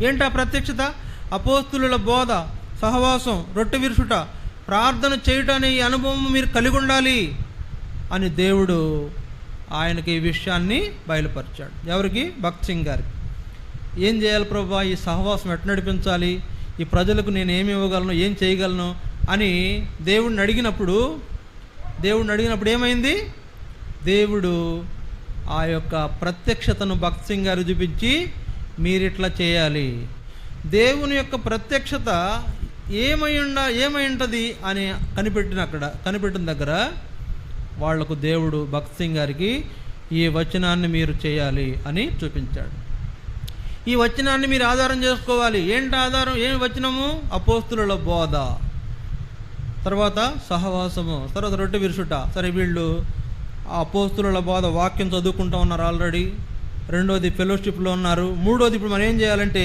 ఏంటి ఆ ప్రత్యక్షత? అపోస్తులుల బోధ, సహవాసం, రొట్టె విరుచుట, ప్రార్థన చేయటం అనే ఈ అనుభవం మీరు కలిగి ఉండాలి అని దేవుడు ఆయనకి ఈ విషయాన్ని బయలుపరిచాడు. ఎవరికి? భగత్ సింగ్ గారికి. ఏం చేయాలి ప్రభా, ఈ సహవాసం ఎట్లా నడిపించాలి, ఈ ప్రజలకు నేను ఏమి ఇవ్వగలను, ఏం చేయగలను అని దేవుడిని అడిగినప్పుడు ఏమైంది? దేవుడు ఆ యొక్క ప్రత్యక్షతను భగత్ సింగ్ గారు చూపించి మీరిట్లా చేయాలి. దేవుని యొక్క ప్రత్యక్షత ఏమై ఉంటుంది అని కనిపెట్టిన దగ్గర వాళ్లకు దేవుడు భగత్ సింగ్ గారికి ఈ వచనాన్ని మీరు చేయాలి అని చూపించాడు. ఈ వచనాన్ని మీరు ఆధారం చేసుకోవాలి. ఏంటి ఆధారం? ఏమి వచనము? అపోస్తులుల బోధ, తర్వాత సహవాసము, తర్వాత రొట్టె విరుచుట. సరే, వీళ్ళు ఆ అపోస్తులుల బోధ వాక్యం చదువుకుంటూ ఉన్నారు ఆల్రెడీ. రెండోది ఫెలోషిప్లో ఉన్నారు. మూడోది ఇప్పుడు మనం ఏం చేయాలంటే